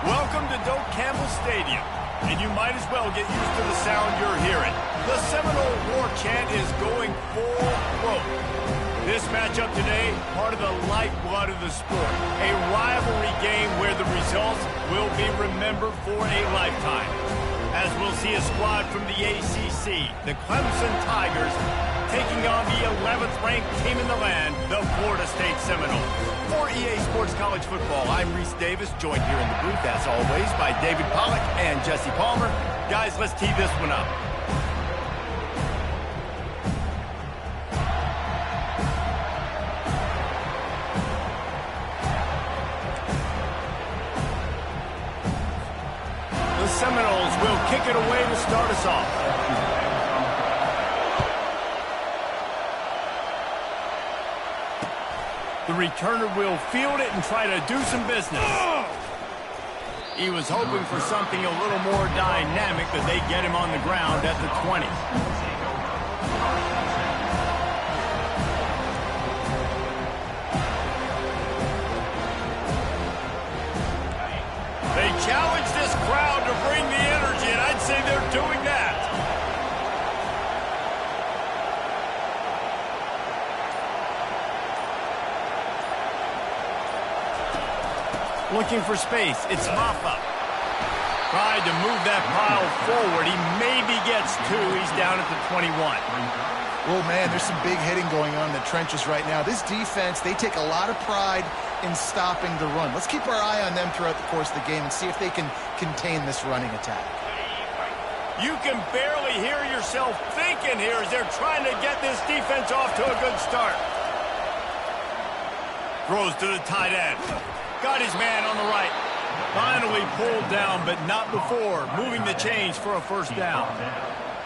Welcome to Doak Campbell Stadium, and you might as well get used to the sound you're hearing. The Seminole War Chant is going full throat. This matchup today, part of the lifeblood of the sport. A rivalry game where the results will be remembered for a lifetime. As we'll see a squad from the ACC, the Clemson Tigers, taking on the 11th-ranked team in the land, the Florida State Seminoles. For EA Sports College Football, I'm Reese Davis, joined here in the booth, as always, by David Pollack and Jesse Palmer. Guys, let's tee this one up. The Seminoles will kick it away to start us off. The returner will field it and try to do some business. He was hoping for something a little more dynamic, but they get him on the ground at the 20. They challenge this crowd to bring the energy, and I'd say they're doing that. Looking for space. It's Hoffa. Tried to move that pile forward. He maybe gets two. He's down at the 21. Oh, man, there's some big hitting going on in the trenches right now. This defense, they take a lot of pride in stopping the run. Let's keep our eye on them throughout the course of the game and see if they can contain this running attack. You can barely hear yourself thinking here as they're trying to get this defense off to a good start. Throws to the tight end. Got his man on the right. Finally pulled down, but not before. Moving the chains for a first down.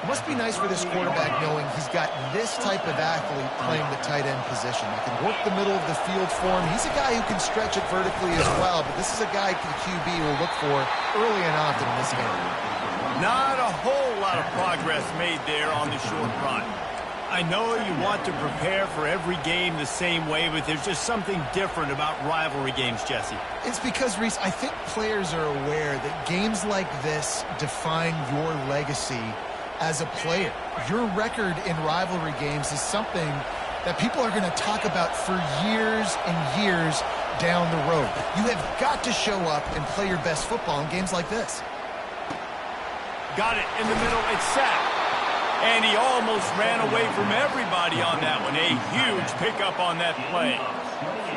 It must be nice for this quarterback knowing he's got this type of athlete playing the tight end position. He can work the middle of the field for him. He's a guy who can stretch it vertically as well, but this is a guy the QB will look for early and often in this game. Not a whole lot of progress made there on the short run. I know you want to prepare for every game the same way, but there's just something different about rivalry games, Jesse. It's because, Reese, I think players are aware that games like this define your legacy as a player. Your record in rivalry games is something that people are going to talk about for years and years down the road. You have got to show up and play your best football in games like this. Got it in the middle. It's sacked. And he almost ran away from everybody on that one. A huge pickup on that play.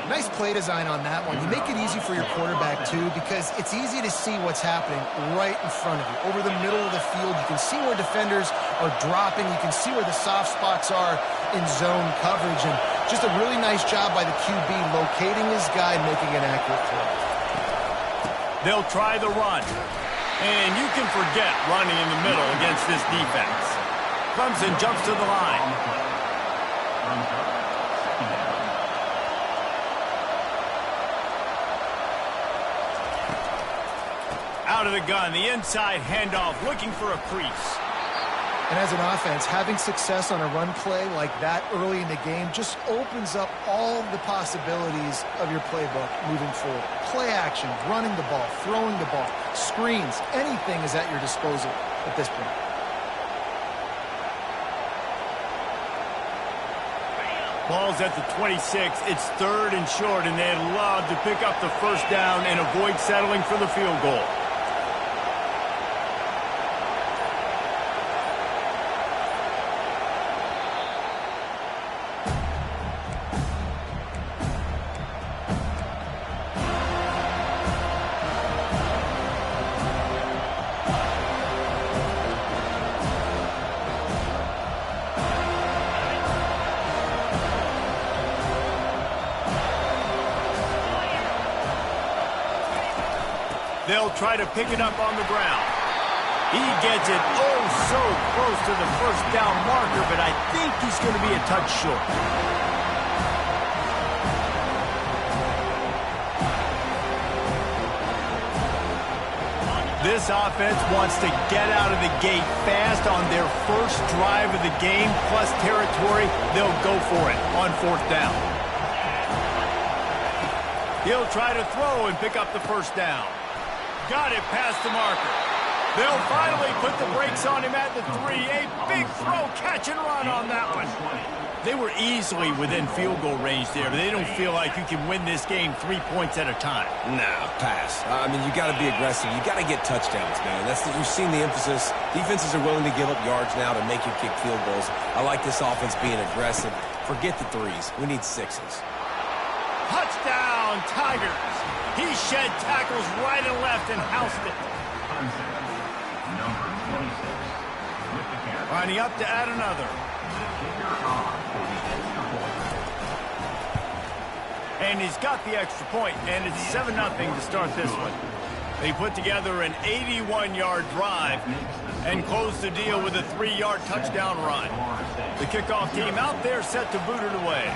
Nice play design on that one. You make it easy for your quarterback, too, because it's easy to see what's happening right in front of you. Over the middle of the field, you can see where defenders are dropping. You can see where the soft spots are in zone coverage. And just a really nice job by the QB locating his guy and making an accurate throw. They'll try the run. And you can forget running in the middle against this defense. Clemson jumps to the line. Out of the gun, the inside handoff, looking for a crease. And as an offense, having success on a run play like that early in the game just opens up all the possibilities of your playbook moving forward. Play action, running the ball, throwing the ball, screens, anything is at your disposal at this point. Ball's at the 26. It's third and short, and they'd love to pick up the first down and avoid settling for the field goal. They'll try to pick it up on the ground. He gets it oh so close to the first down marker, but I think he's going to be a touch short. This offense wants to get out of the gate fast on their first drive of the game, plus territory. They'll go for it on fourth down. He'll try to throw and pick up the first down. Got it past the marker. They'll finally put the brakes on him at the 3. A big throw, catch and run on that one. They were easily within field goal range there, but they don't feel like you can win this game 3 points at a time. Nah, pass. I mean, you got to be aggressive. You got to get touchdowns, man. You've seen the emphasis. Defenses are willing to give up yards now to make you kick field goals. I like this offense being aggressive. Forget the 3s. We need 6s. Touchdown, Tigers. He shed tackles right and left and housed it. Lining up to add another. And he's got the extra point, and it's 7-0 to start this one. They put together an 81-yard drive and close the deal with a 3-yard touchdown run. The kickoff team out there set to boot it away.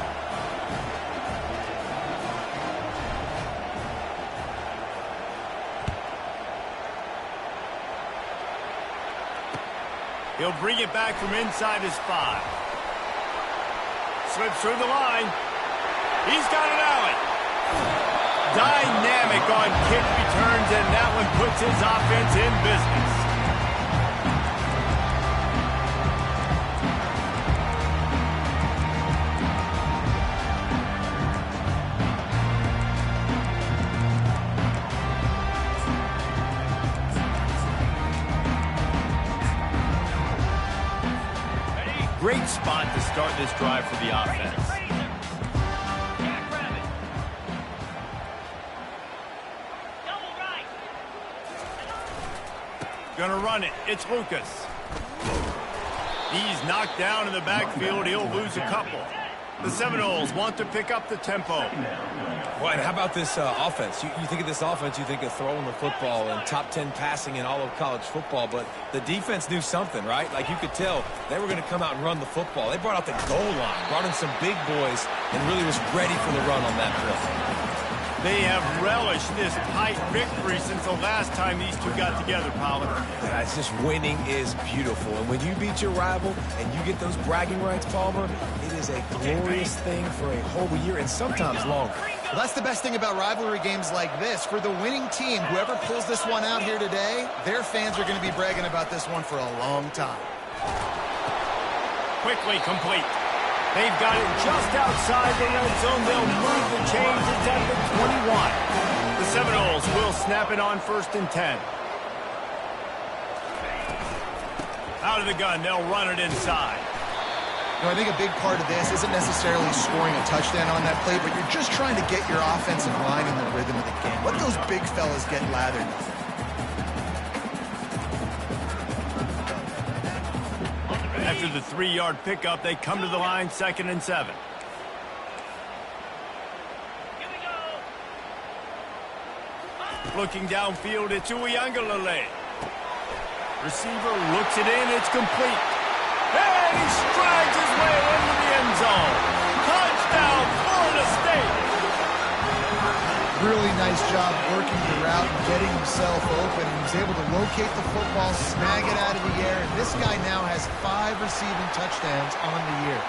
He'll bring it back from inside his 5. Slips through the line. He's got an alley. Dynamic on kick returns, and that one puts his offense in business. Great spot to start this drive for the offense. Gonna run it. It's Lucas. He's knocked down in the backfield. He'll lose a couple. The Seminoles want to pick up the tempo. Well, and how about this offense? You think of this offense, you think of throwing the football and top 10 passing in all of college football, but the defense knew something, right? Like you could tell they were going to come out and run the football. They brought out the goal line, brought in some big boys, and really was ready for the run on that play. They have relished this tight victory since the last time these two got together, Pollard. It's just winning is beautiful. And when you beat your rival and you get those bragging rights, Palmer, it is a glorious thing for a whole year and sometimes longer. Well, that's the best thing about rivalry games like this. For the winning team, whoever pulls this one out here today, their fans are going to be bragging about this one for a long time. Quickly complete. They've got it just outside the red zone. They'll move the chains. It's at the 21. The Seminoles will snap it on 1st and 10. Out of the gun, they'll run it inside. I think a big part of this isn't necessarily scoring a touchdown on that play, but you're just trying to get your offensive line in the rhythm of the game. Let those big fellas get lathered. After the 3-yard pickup, they come to the line 2nd and 7. Looking downfield, it's Uiagalelei. Receiver looks it in, it's complete. And he strides his way into the end zone. Touchdown, Florida State. Really nice job working the route and getting himself open. He was able to locate the football, snag it out of the air, and this guy now has 5 receiving touchdowns on the year.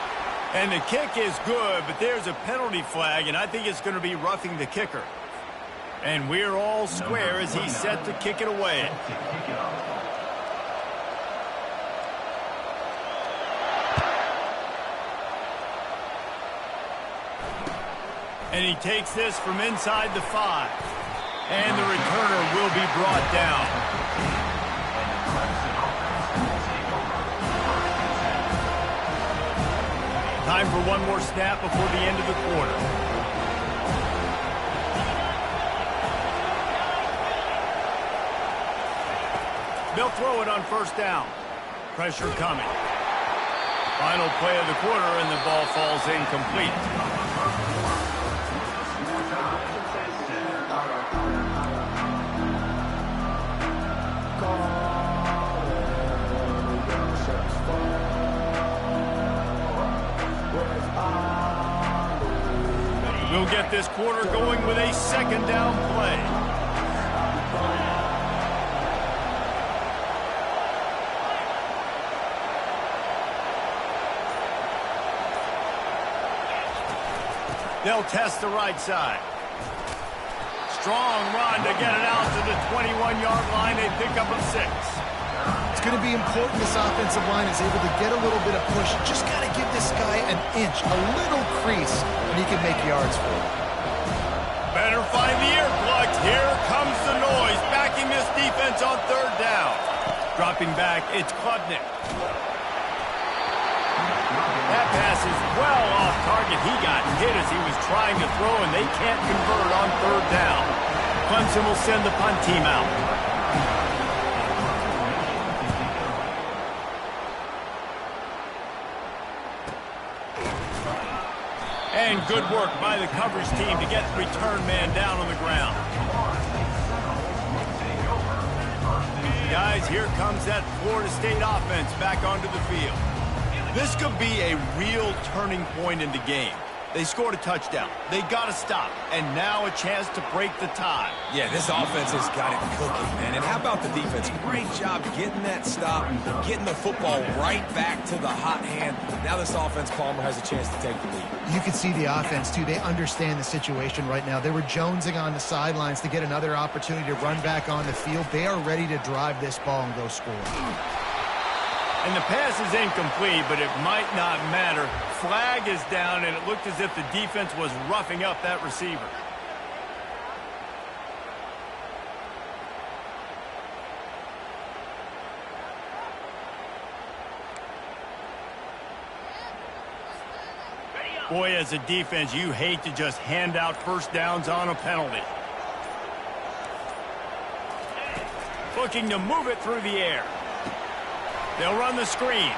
And the kick is good, but there's a penalty flag, and I think it's going to be roughing the kicker. And we're all square as he's set to kick it away. And he takes this from inside the 5. And the returner will be brought down. Time for one more snap before the end of the quarter. They'll throw it on 1st down. Pressure coming. Final play of the quarter, and the ball falls incomplete. We'll get this quarter going with a 2nd down play. They'll test the right side. strong run to get it out to the 21-yard line. They pick up a 6. It's going to be important this offensive line is able to get a little bit of push. Just got to give this guy an inch, a little crease, and he can make yards for it. Better find the earplugs. Here comes the noise, backing this defense on 3rd down. Dropping back, it's Klubnik. That pass is well off target. He got hit as he was trying to throw, and they can't convert on 3rd down. Clemson will send the punt team out. And good work by the coverage team to get the return man down on the ground. Guys, here comes that Florida State offense back onto the field. This could be a real turning point in the game. They scored a touchdown. They got to stop. And now a chance to break the tie. Yeah, this offense has got it cooking, man. And how about the defense? Great job getting that stop, getting the football right back to the hot hand. Now this offense, Palmer, has a chance to take the lead. You can see the offense, too. They understand the situation right now. They were jonesing on the sidelines to get another opportunity to run back on the field. They are ready to drive this ball and go score. And the pass is incomplete, but it might not matter. Flag is down, and it looked as if the defense was roughing up that receiver. Boy, as a defense, you hate to just hand out first downs on a penalty. Looking to move it through the air. They'll run the screen.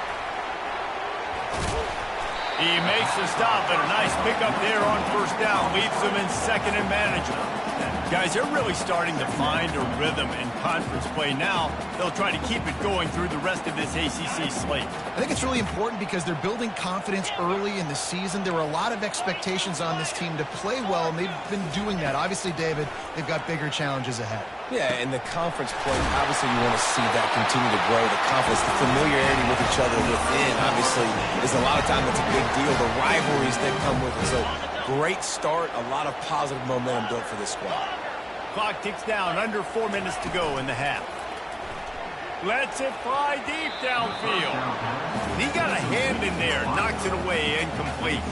He makes the stop, and a nice pickup there on 1st down. Leaves them in 2nd and manageable. Guys, they're really starting to find a rhythm in conference play now. They'll try to keep it going through the rest of this ACC slate. I think it's really important because they're building confidence early in the season. There were a lot of expectations on this team to play well, and they've been doing that. Obviously, David, they've got bigger challenges ahead. Yeah, and the conference play, obviously you want to see that continue to grow. The confidence, the familiarity with each other within, obviously, is a lot of time that's a big deal. The rivalries that come with it. So, great start, a lot of positive momentum built for this squad. Clock ticks down, under 4 minutes to go in the half. Lets it fly deep downfield. He got a hand in there, knocks it away, incomplete.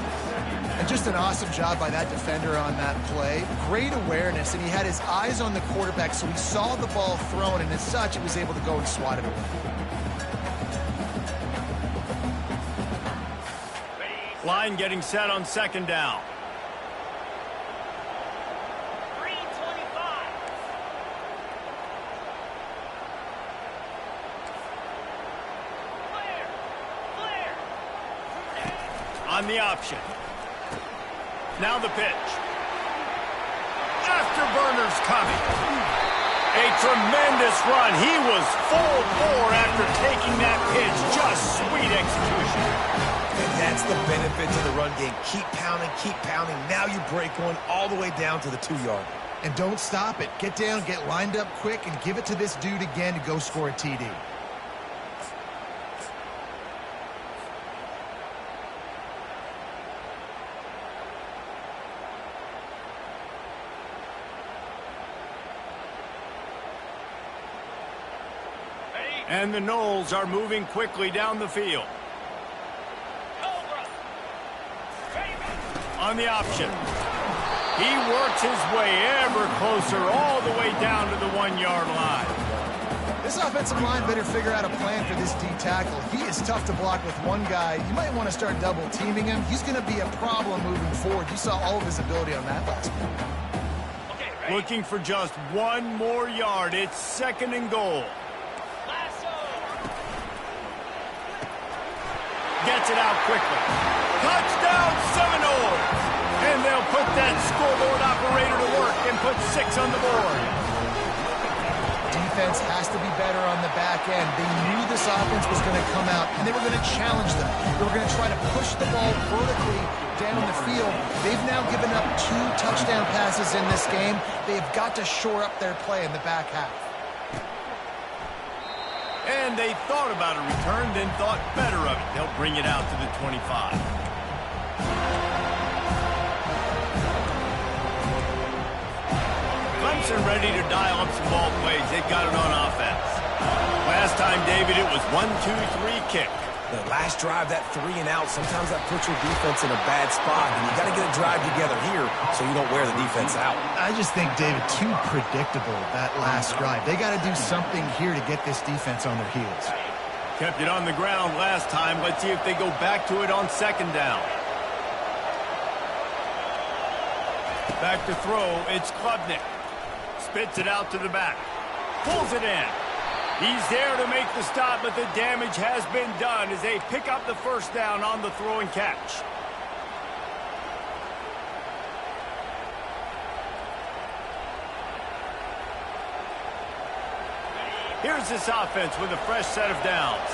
And just an awesome job by that defender on that play. Great awareness, and he had his eyes on the quarterback, so he saw the ball thrown, and as such, he was able to go and swat it away. Line getting set on 2nd down. On the option. Now the pitch. Afterburner's coming. A tremendous run. He was full bore after taking that pitch. Just sweet execution. And that's the benefit to the run game. Keep pounding. Now you break one all the way down to the 2-yard. And don't stop it. Get down, get lined up quick, and give it to this dude again to go score a TD. And the Noles are moving quickly down the field. On the option. He works his way ever closer all the way down to the 1-yard line. This offensive line better figure out a plan for this D tackle. He is tough to block with one guy. You might want to start double teaming him. He's going to be a problem moving forward. You saw all of his ability on that last play. Looking for just one more yard. It's 2nd and goal. Gets it out quickly. Touchdown Seminoles! And they'll put that scoreboard operator to work and put 6 on the board. Defense has to be better on the back end. They knew this offense was going to come out, and they were going to challenge them. They were going to try to push the ball vertically down the field. They've now given up 2 touchdown passes in this game. They've got to shore up their play in the back half. And they thought about a return, then thought better of it. They'll bring it out to the 25. loose and ready to dial up some ball plays. They've got it on offense. Last time, David, it was 1-2-3 kick. The last drive, that 3 and out, sometimes that puts your defense in a bad spot, and you got to get a drive together here so you don't wear the defense out. I just think, David, too predictable, that last drive. They got to do something here to get this defense on their heels. Kept it on the ground last time. Let's see if they go back to it on second down. Back to throw, it's Klubnik. Spits it out to the back. Pulls it in. He's there to make the stop, but the damage has been done as they pick up the first down on the throw and catch. Here's this offense with a fresh set of downs.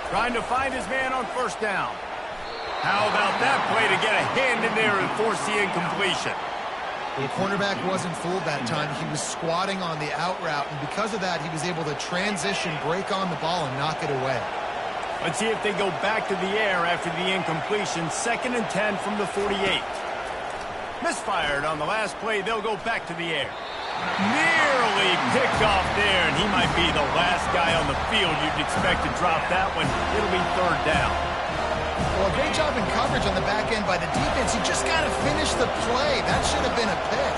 Trying to find his man on first down. How about that play to get a hand in there and force the incompletion? The cornerback wasn't fooled that time. He was squatting on the out route, and because of that, he was able to transition, break on the ball, and knock it away. Let's see if they go back to the air after the incompletion. 2nd and 10 from the 48. Misfired on the last play. They'll go back to the air. Nearly picked off there, and he might be the last guy on the field you'd expect to drop that one. It'll be 3rd down. Well, a great job in coverage on the back end by the defense. You just got to finish the play. That should have been a pick.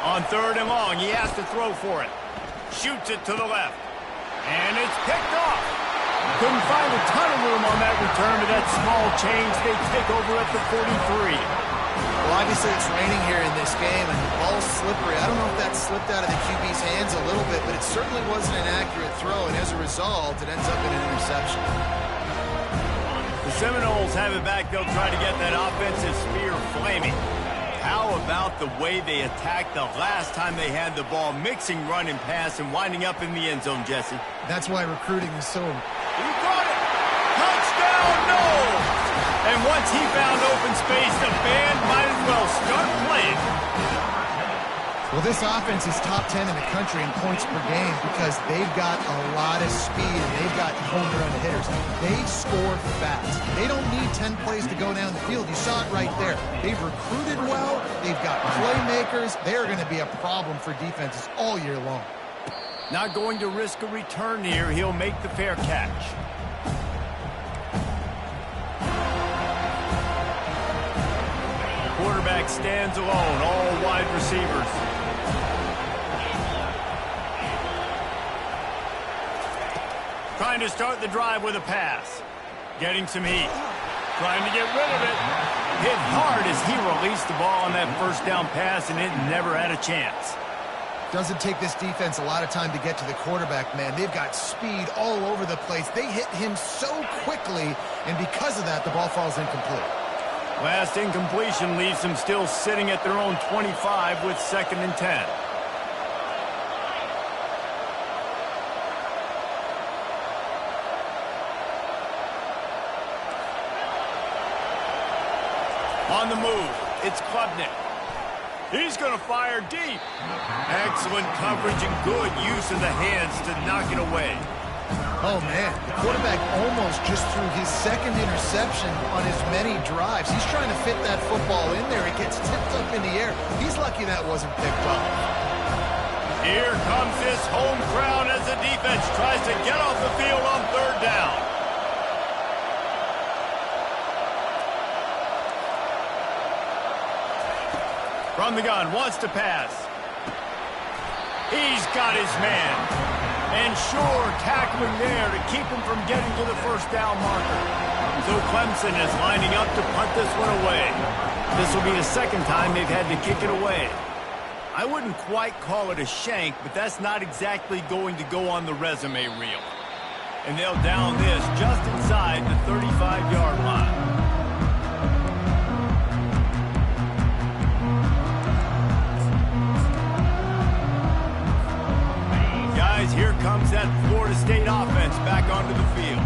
On 3rd and long, he has to throw for it. Shoots it to the left. And it's picked off. Couldn't find a ton of room on that return to that small change. They take over at the 43. Well, obviously it's raining here in this game, and the ball's slippery. I don't know if that slipped out of the QB's hands a little bit, but it certainly wasn't an accurate throw, and as a result, it ends up in an interception. The Seminoles have it back. They'll try to get that offensive spear flaming. How about the way they attacked the last time they had the ball, mixing run and pass and winding up in the end zone, Jesse? That's why recruiting is so... He got it! Touchdown, no! And once he found open space, the band might as well start playing. Well, this offense is top 10 in the country in points per game because they've got a lot of speed and they've got home run hitters. They score fast. They don't need 10 plays to go down the field. You saw it right there. They've recruited well. They've got playmakers. They're going to be a problem for defenses all year long. Not going to risk a return here. He'll make the fair catch. Quarterback stands alone, all wide receivers. Trying to start the drive with a pass. Getting some heat. Trying to get rid of it. Hit hard as he released the ball on that first down pass, and it never had a chance. Doesn't take this defense a lot of time to get to the quarterback, man. They've got speed all over the place. They hit him so quickly, and because of that, the ball falls incomplete. Last incompletion leaves them still sitting at their own 25 with 2nd and 10. On the move, it's Klubnik. He's going to fire deep. Excellent coverage and good use of the hands to knock it away. Oh, man, the quarterback almost just threw his 2nd interception on as many drives. He's trying to fit that football in there. It gets tipped up in the air. He's lucky that wasn't picked up. Here comes this home crowd as the defense tries to get off the field on 3rd down. From the gun, wants to pass. He's got his man. And sure, tackling there to keep him from getting to the first down marker. So Clemson is lining up to punt this one away. This will be the 2nd time they've had to kick it away. I wouldn't quite call it a shank, but that's not exactly going to go on the resume reel. And they'll down this just inside the 35-yard line. Here comes that Florida State offense back onto the field.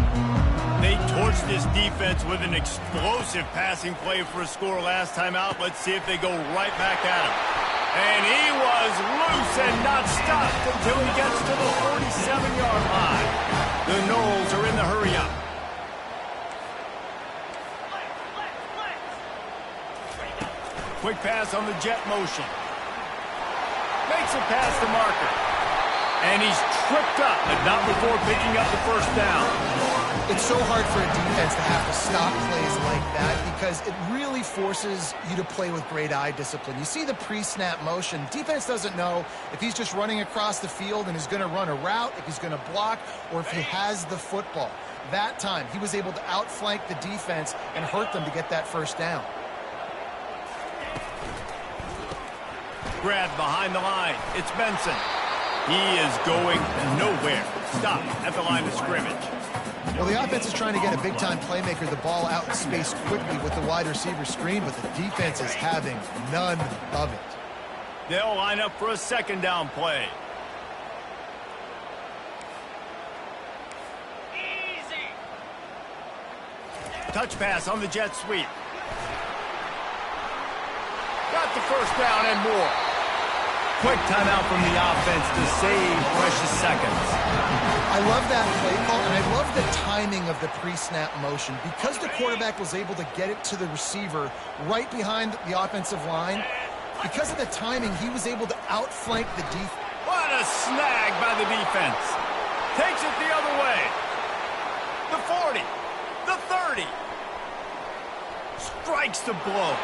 They Torched this defense with an explosive passing play for a score last time out. Let's see if they go right back at him. And he was loose and not stopped until he gets to the 47-yard line. The Noles are in the hurry-up. Quick pass on the jet motion. Makes it past the marker. And he's tripped up, but not before picking up the first down. It's so hard for a defense to have to stop plays like that because it really forces you to play with great eye discipline. You see the pre-snap motion. Defense doesn't know if he's just running across the field and is going to run a route, if he's going to block, or if he has the football. That time, he was able to outflank the defense and hurt them to get that first down. Grabbed behind the line. It's Benson. He is going nowhere. Stop at the line of scrimmage. Well, the offense is trying to get a big-time playmaker the ball out in space quickly with the wide receiver screen, but the defense is having none of it. They'll line up for a second down play. Easy. Touch pass on the jet sweep. Got the first down and more. Quick timeout from the offense to save precious seconds. I love that play call, and I love the timing of the pre-snap motion. Because the quarterback was able to get it to the receiver right behind the offensive line, because of the timing, he was able to outflank the defense. What a snag by the defense. Takes it the other way. The 40. The 30. Strikes the blow.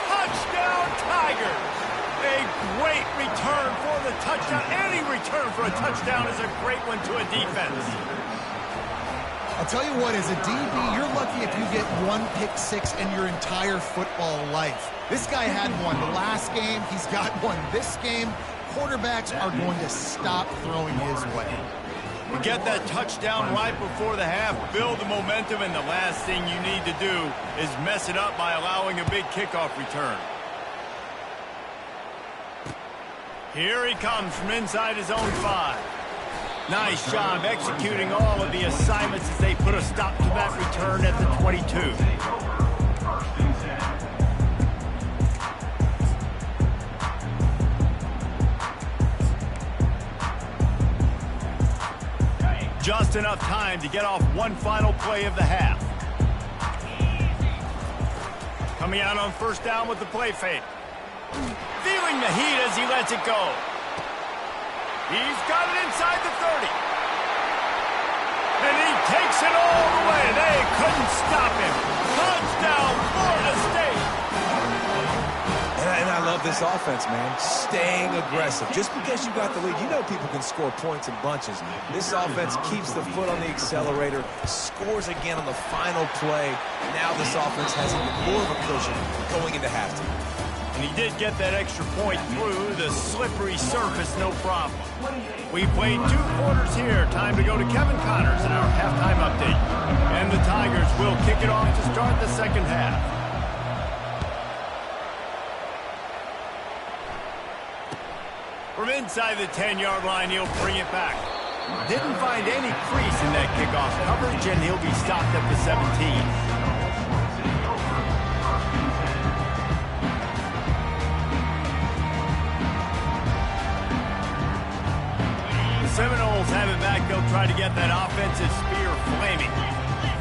Touchdown, Tigers. A great return for the touchdown. Any return for a touchdown is a great one to a defense. I'll tell you what, as a DB, you're lucky if you get one pick six in your entire football life. This guy had one last game. He's got one this game. Quarterbacks are going to stop throwing his way. You get that touchdown right before the half, build the momentum, and the last thing you need to do is mess it up by allowing a big kickoff return. Here he comes from inside his own 5. Nice job executing all of the assignments as they put a stop to that return at the 22. Just enough time to get off one final play of the half. Coming out on first down with the play fake. Feeling the heat as he lets it go. He's got it inside the 30. And he takes it all the way. They couldn't stop him. Touchdown, Florida State. And I love this offense, man. Staying aggressive. Just because you got the lead, you know people can score points in bunches. This offense keeps the foot on the accelerator, scores again on the final play. Now this offense has even more of a cushion going into halftime. And he did get that extra point through the slippery surface, no problem. We played 2 quarters here. Time to go to Kevin Connors in our halftime update. And the Tigers will kick it off to start the second half. From inside the 10-yard line, he'll bring it back. Didn't find any crease in that kickoff coverage, and he'll be stopped at the 17. Seminoles have it back. They'll try to get that offensive spear flaming.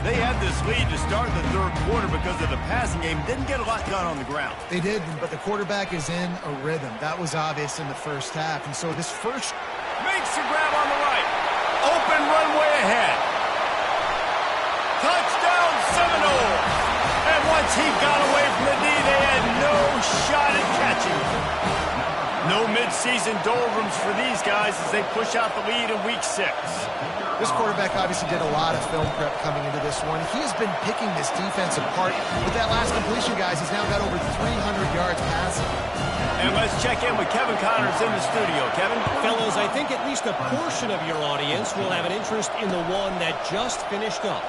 They had this lead to start the third quarter because of the passing game. Didn't get a lot done on the ground. They did, but the quarterback is in a rhythm. That was obvious in the first half. And so this first... Makes the grab on the right. Open runway ahead. Touchdown, Seminoles. And once he got away from the knee, they had no shot at catching him. No mid-season doldrums for these guys as they push out the lead in Week 6. This quarterback obviously did a lot of film prep coming into this one. He has been picking this defense apart. With that last completion, guys, he's now got over 300 yards passing. And let's check in with Kevin Connors in the studio. Kevin? Fellas, I think at least a portion of your audience will have an interest in the one that just finished up.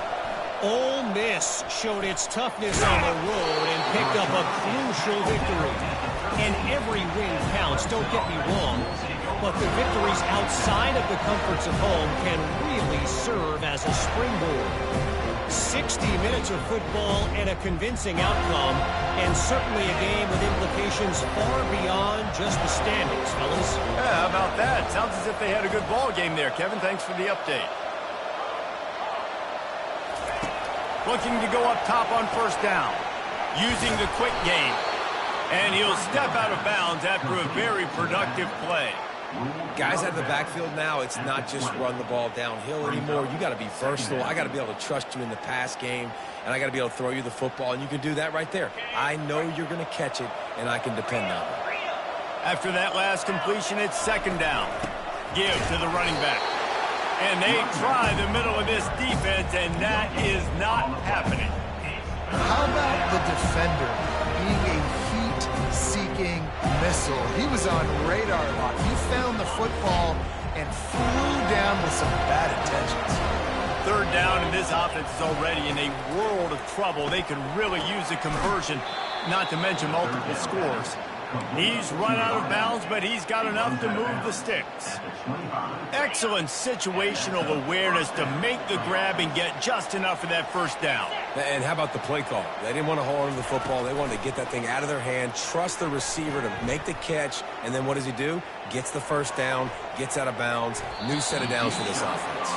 Ole Miss showed its toughness on the road and picked up a crucial victory. And every win counts, don't get me wrong, but the victories outside of the comforts of home can really serve as a springboard. 60 minutes of football and a convincing outcome, and certainly a game with implications far beyond just the standings, fellas. Yeah, how about that? Sounds as if they had a good ball game there, Kevin. Thanks for the update. Looking to go up top on first down, using the quick game. And he'll step out of bounds after a very productive play. Guys out of the backfield now, it's not just run the ball downhill anymore. You got to be versatile. I got to be able to trust you in the pass game, and I got to be able to throw you the football, and you can do that right there. I know you're going to catch it, and I can depend on it. After that last completion, it's second down. Give to the running back. And they try the middle of this defense, and that is not happening. How about the defender being a heat-seeking missile? He was on radar lock. He found the football and flew down with some bad intentions. Third down, and this offense is already in a world of trouble. They could really use a conversion, not to mention multiple scores. He's run out of bounds, but he's got enough to move the sticks. Excellent situational awareness to make the grab and get just enough for that first down. And how about the play call? They didn't want to hold on to the football. They wanted to get that thing out of their hand, trust the receiver to make the catch, and then what does he do? Gets the first down, gets out of bounds. New set of downs for this offense.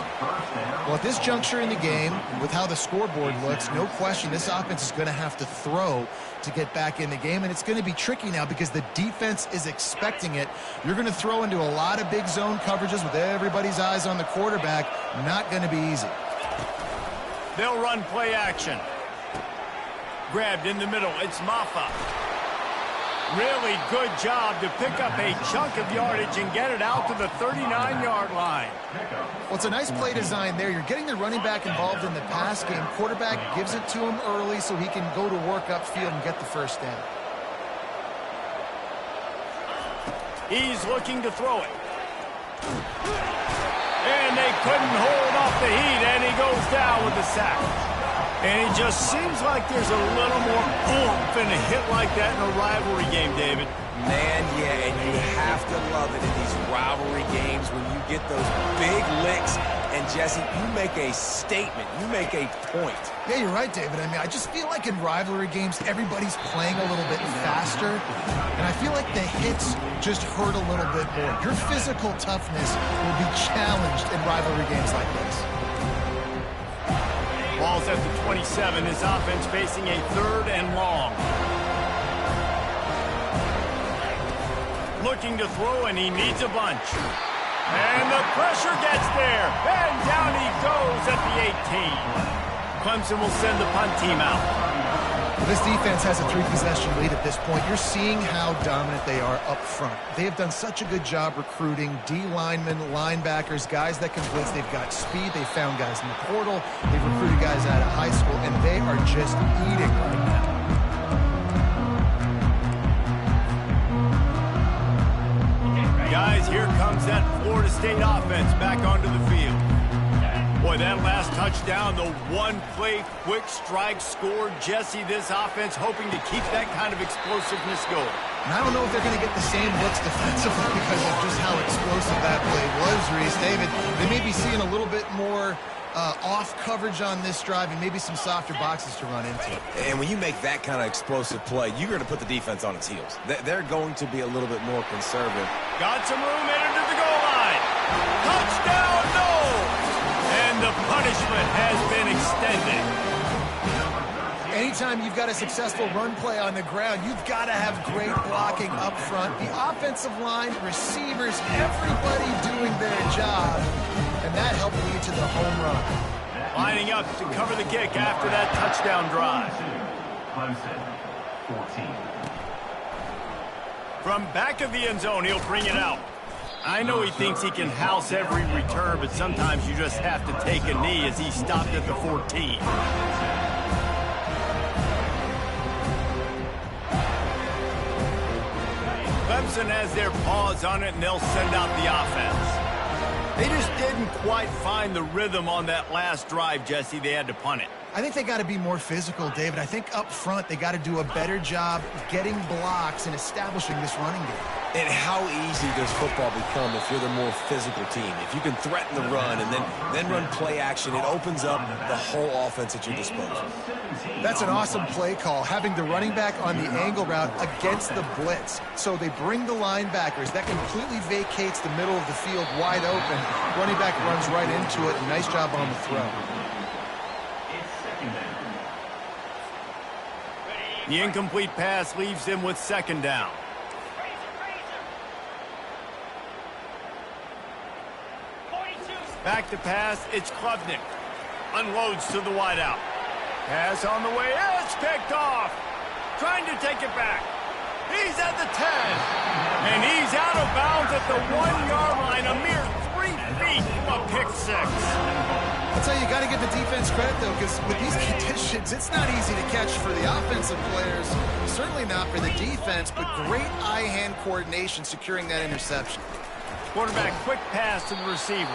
Well, at this juncture in the game, with how the scoreboard looks, no question this offense is going to have to throw to get back in the game, and it's going to be tricky now because the defense is expecting it. You're going to throw into a lot of big zone coverages with everybody's eyes on the quarterback. Not going to be easy. They'll run play action. Grabbed in the middle. It's Maffa. Really good job to pick up a chunk of yardage and get it out to the 39-yard line. Well, it's a nice play design there. You're getting the running back involved in the pass game. Quarterback gives it to him early so he can go to work upfield and get the first down. He's looking to throw it. And they couldn't hold off the heat, and he goes down with the sack. And it just seems like there's a little more oomph in a hit like that in a rivalry game, David. Man, yeah, and you have to love it in these rivalry games when you get those big licks. And, Jesse, you make a statement. You make a point. Yeah, you're right, David. I mean, I just feel like in rivalry games, everybody's playing a little bit faster. And I feel like the hits just hurt a little bit more. Your physical toughness will be challenged in rivalry games like this. Ball's at the 27. His offense facing a third and long. Looking to throw, and he needs a bunch. And the pressure gets there. And down he goes at the 18. Clemson will send the punt team out. This defense has a 3-possession lead at this point. You're seeing how dominant they are up front. They have done such a good job recruiting D-linemen, linebackers, guys that can blitz. They've got speed. They've found guys in the portal. They've recruited guys out of high school, and they are just eating right now. Guys, here comes that Florida State offense back onto the field. Boy, that last touchdown, the one-play quick strike score. Jesse, this offense hoping to keep that kind of explosiveness going. And I don't know if they're going to get the same looks defensively because of just how explosive that play was, Reese. David, they may be seeing a little bit more off coverage on this drive and maybe some softer boxes to run into. And when you make that kind of explosive play, you're going to put the defense on its heels. They're going to be a little bit more conservative. Got some room in to the goal line. Touchdown, no! And the punishment has been extended. Anytime you've got a successful run play on the ground, you've got to have great blocking up front. The offensive line, receivers, everybody doing their job. And that helped lead to the home run. Lining up to cover the kick after that touchdown drive. From back of the end zone, he'll bring it out. I know he thinks he can house every return, but sometimes you just have to take a knee as he stopped at the 14. Clemson has their paws on it, and they'll send out the offense. They just didn't quite find the rhythm on that last drive, Jesse. They had to punt it. I think they got to be more physical, David. I think up front they got to do a better job getting blocks and establishing this running game. And how easy does football become if you're the more physical team? If you can threaten the run and then run play action, it opens up the whole offense at your disposal. That's an awesome play call, having the running back on the angle route against the blitz. So they bring the linebackers. That completely vacates the middle of the field wide open. Running back runs right into it. Nice job on the throw. The incomplete pass leaves him with second down. Back to pass, it's Klubnik. Unloads to the wideout. Pass on the way, it's picked off. Trying to take it back. He's at the 10. And he's out of bounds at the 1-yard line, a mere 3 feet from a pick six. I'll tell you, you got to give the defense credit, though, because with these conditions, it's not easy to catch for the offensive players. Certainly not for the defense, but great eye-hand coordination securing that interception. Quarterback, quick pass to the receiver.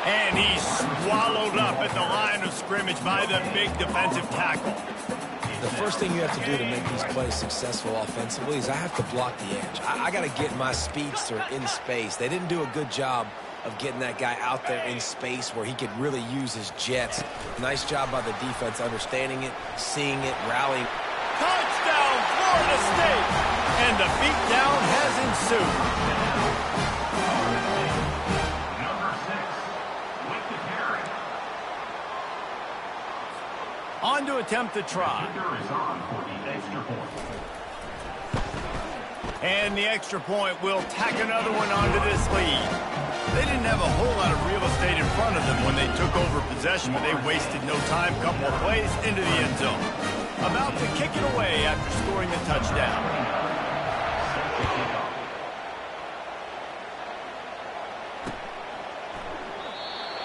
And he's swallowed up at the line of scrimmage by the big defensive tackle. The first thing you have to do to make these plays successful offensively is I have to block the edge. I got to get my speedster in space. They didn't do a good job of getting that guy out there in space where he could really use his jets. Nice job by the defense understanding it, seeing it, rallying. Touchdown, Florida State! And the beatdown has ensued. On to attempt the try. And the extra point will tack another one onto this lead. They didn't have a whole lot of real estate in front of them when they took over possession, but they wasted no time. Couple of plays into the end zone. About to kick it away after scoring a touchdown.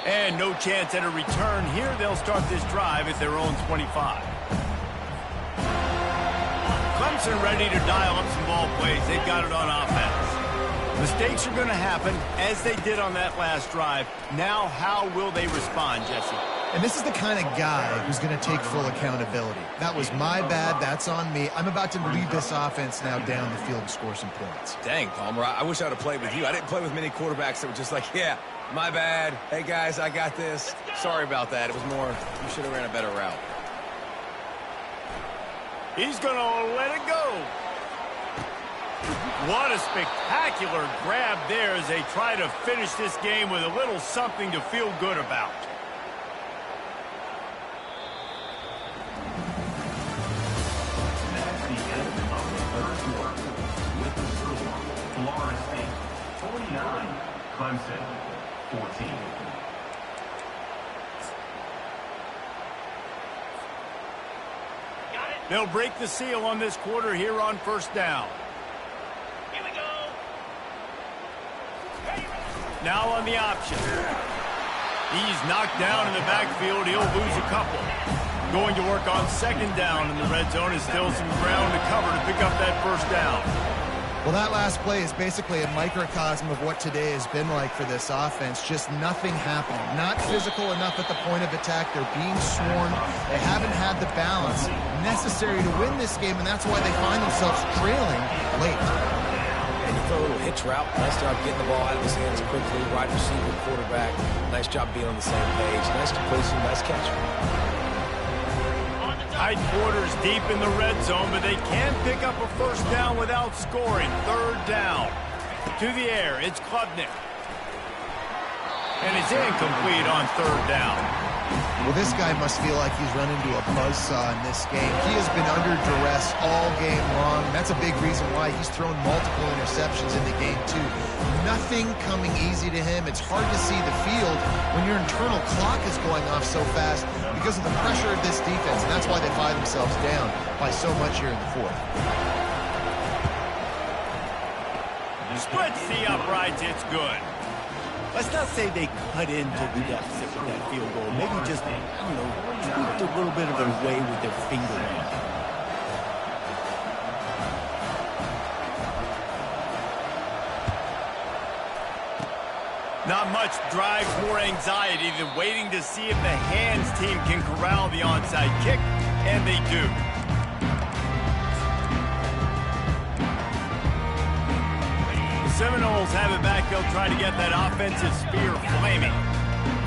And no chance at a return here. They'll start this drive at their own 25. Clemson ready to dial up some ball plays. They've got it on offense. Mistakes are going to happen, as they did on that last drive. Now, how will they respond, Jesse? And this is the kind of guy who's going to take full accountability. That was my bad. That's on me. I'm about to lead this offense now down the field and score some points. Dang, Palmer, I wish I would have played with you. I didn't play with many quarterbacks that were just like, yeah, my bad. Hey, guys, I got this. Sorry about that. It was more, you should have ran a better route. He's going to let it go. What a spectacular grab there as they try to finish this game with a little something to feel good about. Florida State 49, Clemson 14. They'll break the seal on this quarter here on first down. Here we go. Now on the option. He's knocked down in the backfield. He'll lose a couple. Going to work on second down in the red zone is still some ground to cover to pick up that first down. Well, that last play is basically a microcosm of what today has been like for this offense. Just nothing happening. Not physical enough at the point of attack. They're being swarmed. They haven't had the balance necessary to win this game, and that's why they find themselves trailing late. And you throw a little hitch route. Nice job getting the ball out of his hands quickly. Wide receiver, quarterback. Nice job being on the same page. Nice completion, nice catch. Tight quarters deep in the red zone, but they can pick up a first down without scoring. Third down. To the air, it's Klubnik. And it's incomplete on third down. Well, this guy must feel like he's run into a buzzsaw in this game. He has been under duress all game long. That's a big reason why he's thrown multiple interceptions in the game, too. Nothing coming easy to him. It's hard to see the field when your internal clock is going off so fast because of the pressure of this defense, and that's why they find themselves down by so much here in the fourth. Splits the uprights, it's good. Let's not say they cut into the deficit with that field goal. Maybe just, tweaked a little bit of their way with their fingernail. Not much drives more anxiety than waiting to see if the hands team can corral the onside kick, and they do. Seminoles have it back. They'll try to get that offensive spear flaming.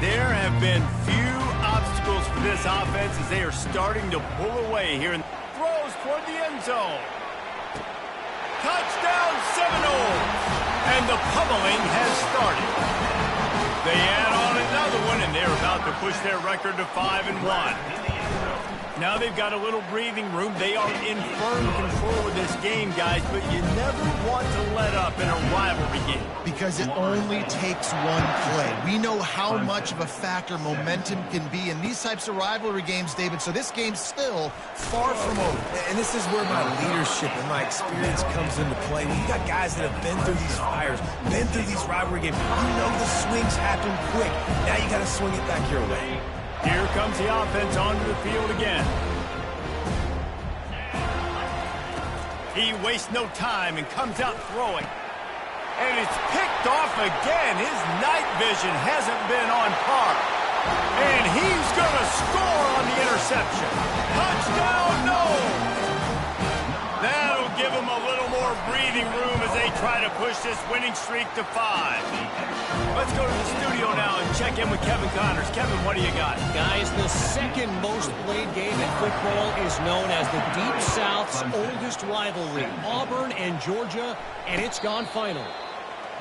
There have been few obstacles for this offense as they are starting to pull away here. Throws toward the end zone. Touchdown Seminoles! And the pummeling has started. They add on another one, and they're about to push their record to 5-1. Now they've got a little breathing room. They are in firm control of this game, guys, but you never want to let up in a rivalry game. Because it only takes one play. We know how much of a factor momentum can be in these types of rivalry games, David, so this game's still far from over. And this is where my leadership and my experience comes into play. When you got guys that have been through these fires, been through these rivalry games, you know the swings happen quick. Now you got to swing it back your way. Here comes the offense onto the field again. He wastes no time and comes out throwing. And it's picked off again. His night vision hasn't been on par. And he's going to score on the interception. Touchdown, no! That'll give him a little more breathing room as they try to push this winning streak to 5. Let's go to the studio now and check in with Kevin Connors. Kevin, what do you got? Guys, the second most played game in football is known as the Deep South's oldest rivalry, Auburn and Georgia, and it's gone final.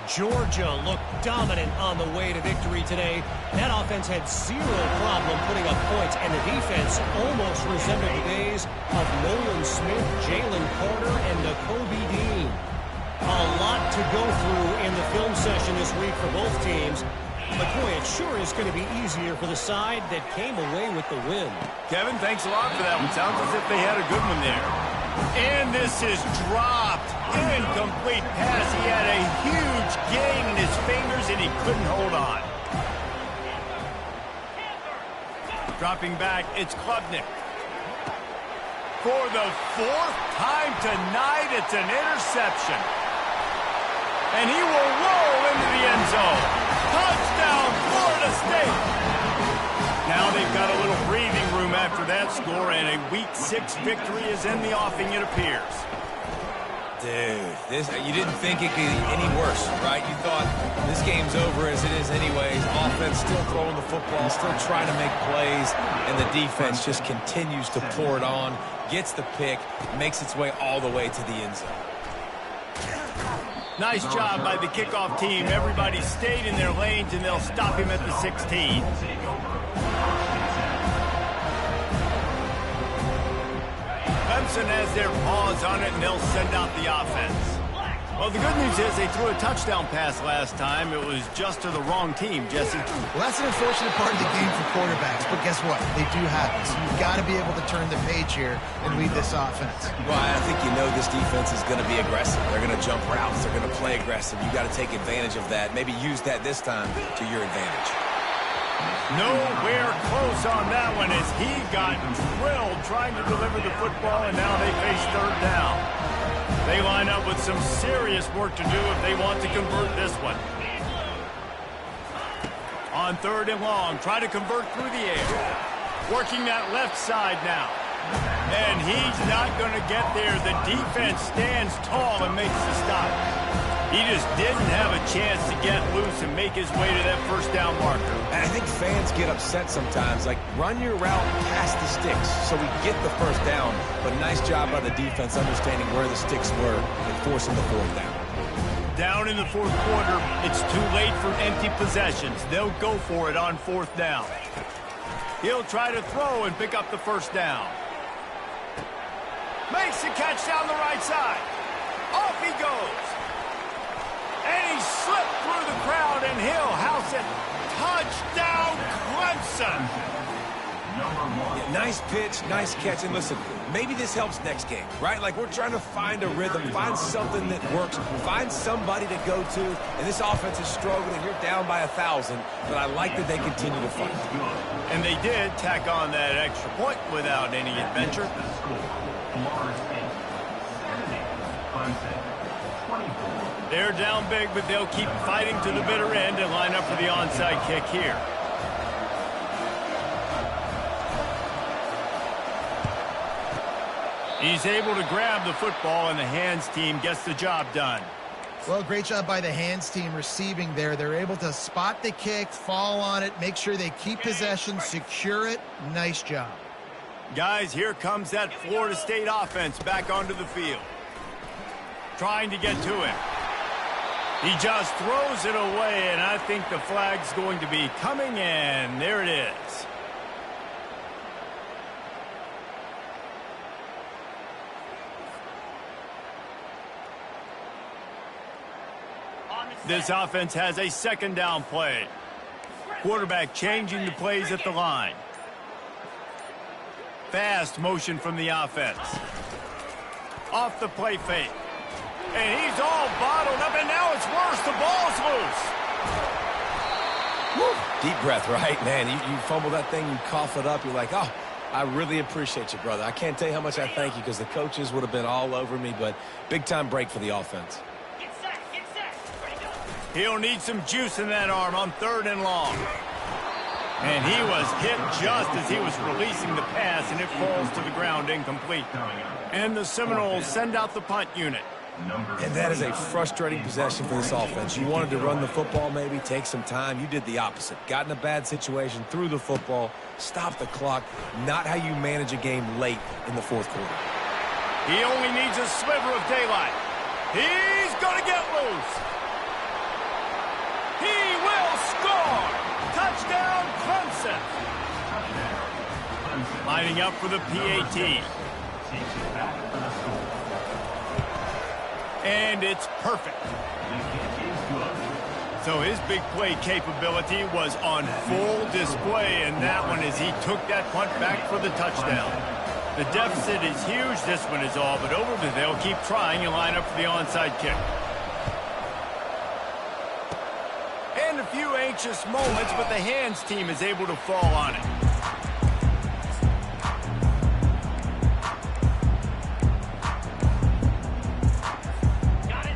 Georgia looked dominant on the way to victory today. That offense had zero problem putting up points, and the defense almost resembled the days of Nolan Smith, Jalen Carter, and Nakobe Dean. A lot to go through in the film session this week for both teams. But boy, it sure is going to be easier for the side that came away with the win. Kevin, thanks a lot for that one. Sounds as if they had a good one there. And this is dropped. Incomplete pass. He had a huge gain in his fingers, and he couldn't hold on. Dropping back, it's Klubnik. For the 4th time tonight, it's an interception. And he will roll into the end zone. Touchdown, Florida State. Now they've got a little breathing room after that score, and a Week 6 victory is in the offing, it appears. Dude, you didn't think it could get any worse, right? You thought this game's over as it is anyways. Offense still throwing the football, still trying to make plays, and the defense just continues to pour it on, gets the pick, makes its way all the way to the end zone. Nice job by the kickoff team. Everybody stayed in their lanes, and they'll stop him at the 16. Clemson has their paws on it, and they'll send out the offense. Well, the good news is they threw a touchdown pass last time. It was just to the wrong team, Jesse. Well, that's an unfortunate part of the game for quarterbacks, but guess what? They do have it. So you've got to be able to turn the page here and lead this offense. Well, I think you know this defense is going to be aggressive. They're going to jump routes. They're going to play aggressive. You got to take advantage of that. Maybe use that this time to your advantage. Nowhere close on that one as he got drilled trying to deliver the football, and now they face 3rd down. They line up with some serious work to do if they want to convert this one. On 3rd and long, try to convert through the air. Working that left side now. And he's not going to get there. The defense stands tall and makes the stop. He just didn't have a chance to get loose and make his way to that 1st down marker. And I think fans get upset sometimes. Like, run your route past the sticks so we get the 1st down. But nice job by the defense understanding where the sticks were and forcing the 4th down. Down in the 4th quarter, it's too late for empty possessions. They'll go for it on 4th down. He'll try to throw and pick up the 1st down. Makes the catch down the right side. Off he goes. And he slipped through the crowd, and he'll house it. Touchdown, Clemson. Yeah, nice pitch, nice catch. And listen, maybe this helps next game, right? Like, we're trying to find a rhythm, find something that works, find somebody to go to. And this offense is struggling, and you're down by 1,000. But I like that they continue to fight. And they did tack on that extra point without any adventure. They're down big, but they'll keep fighting to the bitter end and line up for the onside kick here. He's able to grab the football, and the hands team gets the job done. Well, great job by the hands team receiving there. They're able to spot the kick, fall on it, make sure they keep possession, secure it. Nice job. Guys, here comes that Florida State offense back onto the field. Trying to get to him. He just throws it away, and I think the flag's going to be coming in. There it is. This offense has a second down play. Quarterback changing the plays at the line. Fast motion from the offense. Off the play fake. And he's all bottled up, and now it's worse. The ball's loose. Woo. Deep breath, right, man? You fumble that thing, you cough it up, you're like, oh, I really appreciate you, brother. I can't tell you how much I thank you because the coaches would have been all over me, but big-time break for the offense. He'll need some juice in that arm on 3rd and long. And he was hit just as he was releasing the pass, and it falls to the ground incomplete. And the Seminoles send out the punt unit. And that is a frustrating possession for this offense. You wanted to run the football, maybe take some time. You did the opposite. Got in a bad situation, threw the football, stopped the clock. Not how you manage a game late in the 4th quarter. He only needs a sliver of daylight. He's going to get loose. He will score! Touchdown, Clemson! Lining up for the PAT. And it's perfect. So his big play capability was on full display, and that one as he took that punt back for the touchdown. The deficit is huge. This one is all but over, but they'll keep trying and line up for the onside kick. And a few anxious moments, but the hands team is able to fall on it.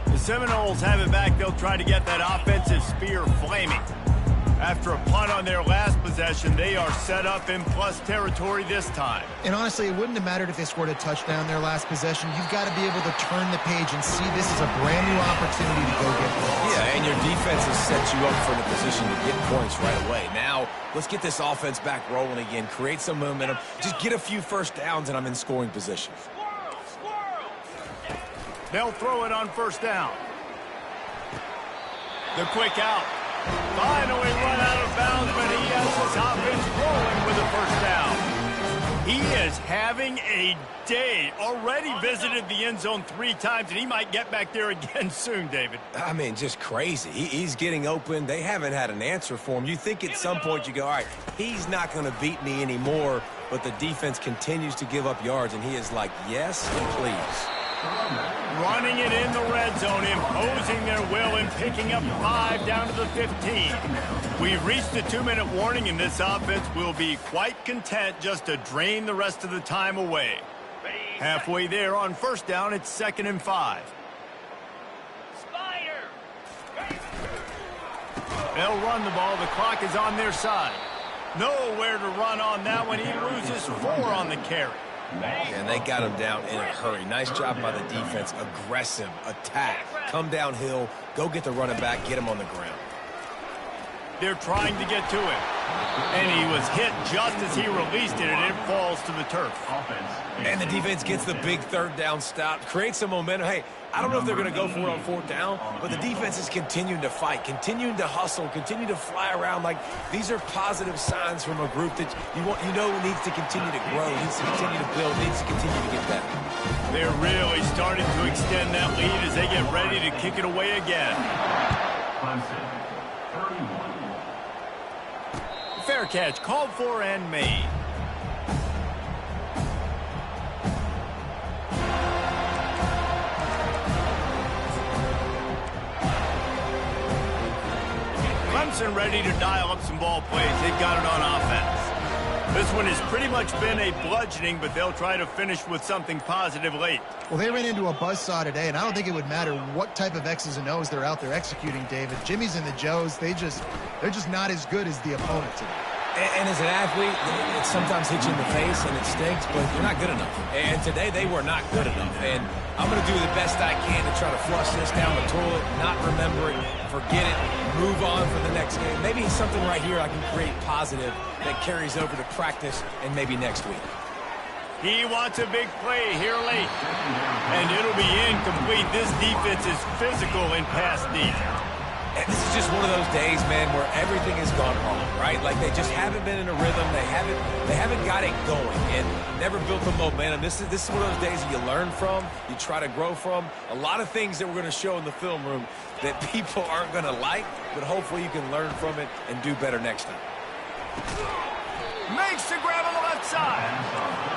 The Seminoles have it back. They'll try to get that offensive spear flaming. After a punt on their last possession, they are set up in plus territory this time. And honestly, it wouldn't have mattered if they scored a touchdown their last possession. You've got to be able to turn the page and see this is a brand new opportunity to go get points. Yeah, and your defense has set you up for the position to get points right away. Now, let's get this offense back rolling again. Create some momentum. Just get a few first downs, and I'm in scoring position. They'll throw it on 1st down. The quick out. Finally run out of bounds, but he has his offense rolling with a 1st down. He is having a day. Already visited the end zone 3 times, and he might get back there again soon, David. I mean, just crazy. He's getting open. They haven't had an answer for him. You think at some point you go, all right, he's not going to beat me anymore, but the defense continues to give up yards, and he is like, yes, please. Running it in the red zone, imposing their will and picking up 5 down to the 15. We've reached the 2-minute warning, and this offense will be quite content just to drain the rest of the time away. Halfway there on 1st down, it's 2nd and 5. They'll run the ball. The clock is on their side. Nowhere to run on that one. He loses 4 on the carry. And they got him down in a hurry. Nice job by the defense. Aggressive attack. Come downhill. Go get the running back. Get him on the ground. They're trying to get to him. And he was hit just as he released it, and it falls to the turf. And the defense gets the big 3rd down stop. Creates some momentum. Hey, I don't know if they're going to go for it on 4th down, but the defense is continuing to fight, continuing to hustle, continue to fly around. Like, these are positive signs from a group that you know needs to continue to grow, needs to continue to build, needs to continue to get better. They're really starting to extend that lead as they get ready to kick it away again. Fair catch, called for and made. Clemson ready to dial up some ball plays. They've got it on offense. This one has pretty much been a bludgeoning, but they'll try to finish with something positive late. Well, they ran into a buzzsaw today, and I don't think it would matter what type of X's and O's they're out there executing, David. Jimmy's and the Joes, they're just not as good as the opponent today. And as an athlete, it sometimes hits you in the face and it stinks, but you're not good enough. And today they were not good enough. And I'm going to do the best I can to try to flush this down the toilet, not remember it, forget it, move on for the next game. Maybe something right here I can create positive that carries over to practice and maybe next week. He wants a big play here late. And it'll be incomplete. This defense is physical in pass deep. And this is just one of those days, man, where everything has gone wrong, right? Like they just haven't been in a rhythm. They haven't got it going and never built the momentum. This is one of those days that you learn from, you try to grow from. A lot of things that we're going to show in the film room that people aren't going to like, but hopefully you can learn from it and do better next time. Makes the grab on the left side.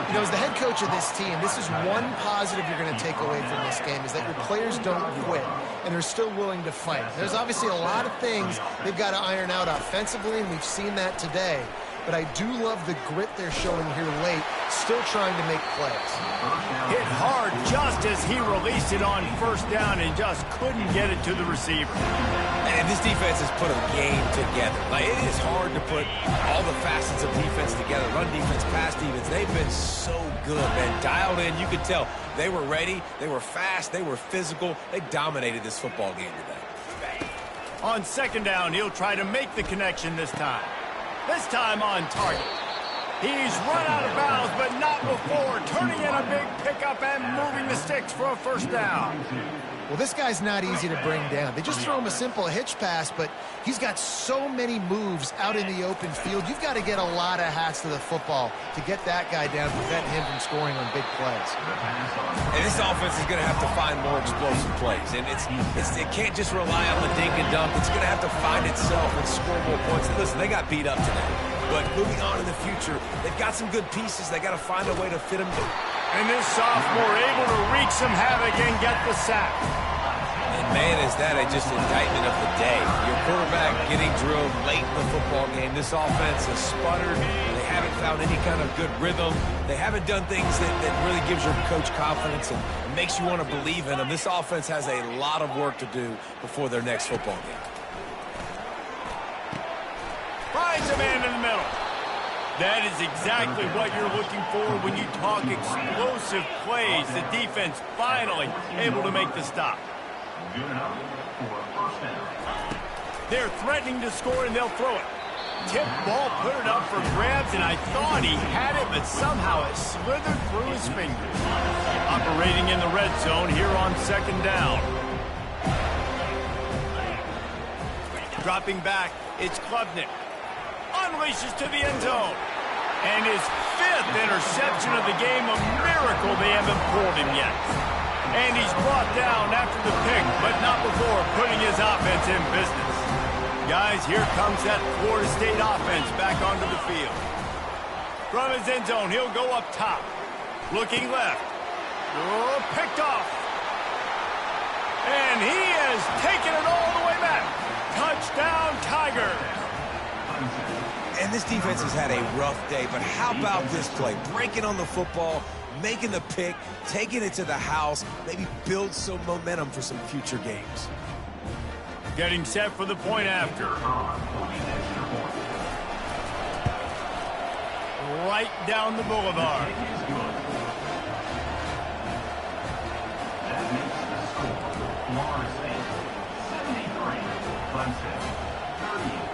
You know, as the head coach of this team, this is one positive you're going to take away from this game is that your players don't quit and they're still willing to fight. There's obviously a lot of things they've got to iron out offensively, and we've seen that today. But I do love the grit they're showing here late, still trying to make plays. Hit hard just as he released it on first down and just couldn't get it to the receiver. And this defense has put a game together. Like, it is hard to put all the facets of defense together. Run defense, pass defense. They've been so good, man. Dialed in. You could tell they were ready. They were fast. They were physical. They dominated this football game today. On second down, he'll try to make the connection this time. This time on target. He's run out of bounds, but not before turning in a big pickup and moving the sticks for a first down. Well, this guy's not easy to bring down. They just throw him a simple hitch pass, but he's got so many moves out in the open field. You've got to get a lot of hats to the football to get that guy down, prevent him from scoring on big plays. And this offense is going to have to find more explosive plays. And it can't just rely on the dink and dunk. It's going to have to find itself and score more points. And listen, they got beat up today. But moving on in the future, they've got some good pieces. They got to find a way to fit them. And this sophomore able to wreak some havoc and get the sack. And man, is that just indictment of the day. Your quarterback getting drilled late in the football game. This offense has sputtered. They haven't found any kind of good rhythm. They haven't done things that really gives your coach confidence and makes you want to believe in them. This offense has a lot of work to do before their next football game. Finds a man in the middle. That is exactly what you're looking for when you talk explosive plays. The defense finally able to make the stop. Good enough for a first down. They're threatening to score, and they'll throw it. Tip ball, put it up for grabs, and I thought he had it, but somehow it slithered through his fingers. Operating in the red zone here on second down. Dropping back, it's Klubnik. Unleashes to the end zone. And his fifth interception of the game, a miracle they haven't pulled him yet. And he's brought down after the pick, but not before putting his offense in business. Guys, here comes that Florida State offense back onto the field. From his end zone, he'll go up top. Looking left. Oh, picked off. And he has taken it all the way back. Touchdown, Tigers. And this defense has had a rough day, but how about this play? Breaking on the football, making the pick, taking it to the house, maybe build some momentum for some future games. Getting set for the point after. Right down the boulevard. That makes the score Florida State 73, Clemson 38.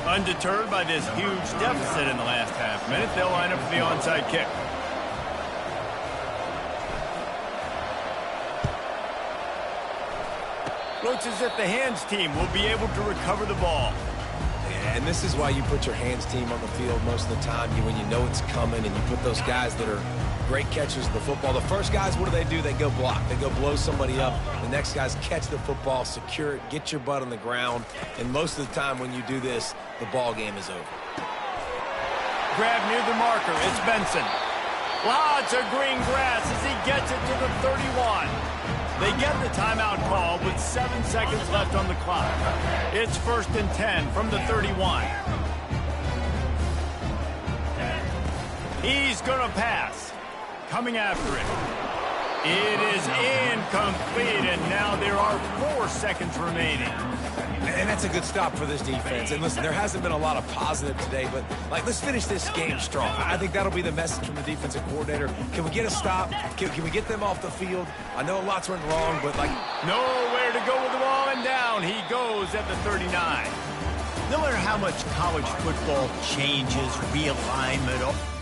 Undeterred by this huge deficit in the last half minute, they'll line up for the onside kick. Looks as if the hands team will be able to recover the ball. And this is why you put your hands team on the field most of the time, when you know it's coming, and you put those guys that are great catchers of the football. The first guys, what do? They go block. They go blow somebody up. The next guys catch the football, secure it, get your butt on the ground. And most of the time when you do this, the ball game is over. Grab near the marker. It's Benson. Lots of green grass as he gets it to the 31. They get the timeout call with 7 seconds left on the clock. It's 1st and 10 from the 31. He's going to pass. Coming after it. It is incomplete, and now there are 4 seconds remaining. And that's a good stop for this defense. And listen, there hasn't been a lot of positive today, but, let's finish this game strong. I think that'll be the message from the defensive coordinator. Can we get a stop? Can we get them off the field? I know lots went wrong, but, nowhere to go with the ball, and down he goes at the 39. No matter how much college football changes, realignment,